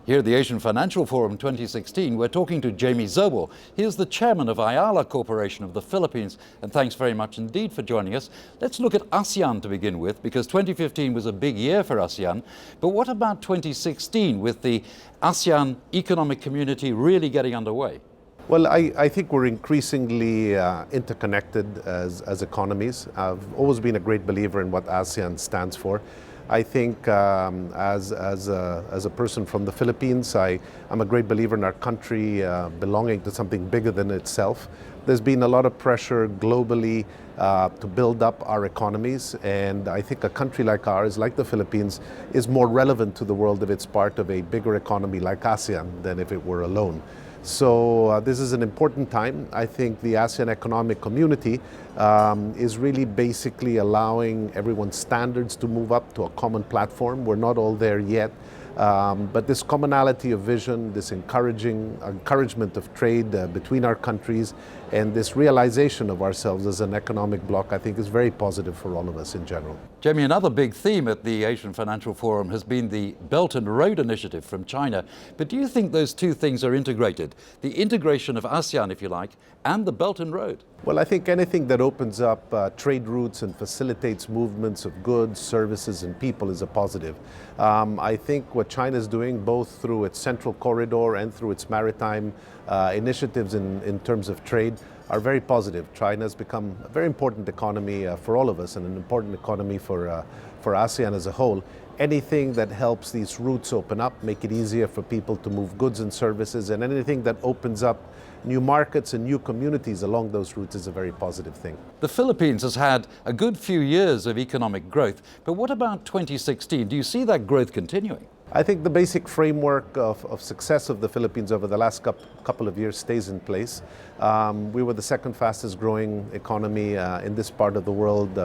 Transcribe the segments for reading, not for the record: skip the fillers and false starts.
Here at the Asian Financial Forum 2016, we're talking to Jamie Zobel. He is the chairman of Ayala Corporation of the Philippines, and thanks very much indeed for joining us. Let's look at ASEAN to begin with, because 2015 was a big year for ASEAN. But what about 2016 with the ASEAN economic community really getting underway? Well, I think we're increasingly interconnected as economies. I've always been a great believer in what ASEAN stands for. I think as a person from the Philippines, I'm a great believer in our country belonging to something bigger than itself. There's been a lot of pressure globally to build up our economies, and I think a country like ours, like the Philippines, is more relevant to the world if it's part of a bigger economy like ASEAN than if it were alone. So this is an important time. I think the ASEAN economic community is really basically allowing everyone's standards to move up to a common platform. We're not all there yet, but this commonality of vision, this encouragement of trade between our countries, and this realization of ourselves as an economic bloc, I think is very positive for all of us in general. Jamie, another big theme at the Asian Financial Forum has been the Belt and Road Initiative from China. But do you think those two things are integrated? The integration of ASEAN, if you like, and the Belt and Road? Well, I think anything that opens up trade routes and facilitates movements of goods, services, and people is a positive. I think what China is doing, both through its Central Corridor and through its maritime initiatives in terms of trade, are very positive. China has become a very important economy for all of us, and an important economy for ASEAN as a whole. Anything that helps these routes open up, make it easier for people to move goods and services, and anything that opens up new markets and new communities along those routes is a very positive thing. The Philippines has had a good few years of economic growth, but what about 2016? Do you see that growth continuing? I think the basic framework of success of the Philippines over the last couple of years stays in place. We were the second fastest growing economy in this part of the world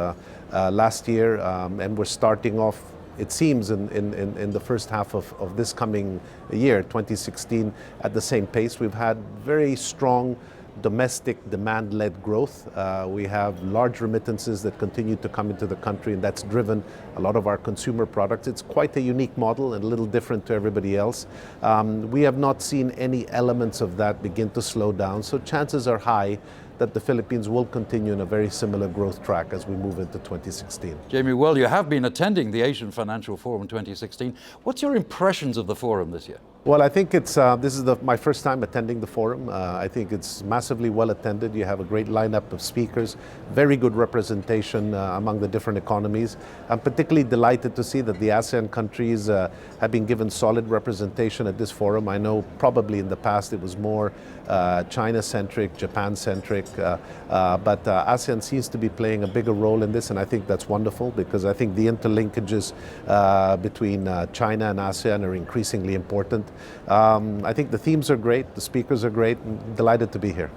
last year, and we're starting off, it seems, in the first half of this coming year, 2016, at the same pace. We've had very strong domestic demand-led growth. We have large remittances that continue to come into the country, and that's driven a lot of our consumer products. It's quite a unique model and a little different to everybody else. We have not seen any elements of that begin to slow down, so chances are high that the Philippines will continue in a very similar growth track as we move into 2016. Jamie, well, you have been attending the Asian Financial Forum 2016. What's your impressions of the forum this year? Well, I think this is my first time attending the forum. I think it's massively well attended. You have a great lineup of speakers, very good representation among the different economies. I'm particularly delighted to see that the ASEAN countries have been given solid representation at this forum. I know probably in the past it was more China-centric, Japan-centric, but ASEAN seems to be playing a bigger role in this, and I think that's wonderful, because I think the interlinkages between China and ASEAN are increasingly important. I think the themes are great, the speakers are great, and delighted to be here.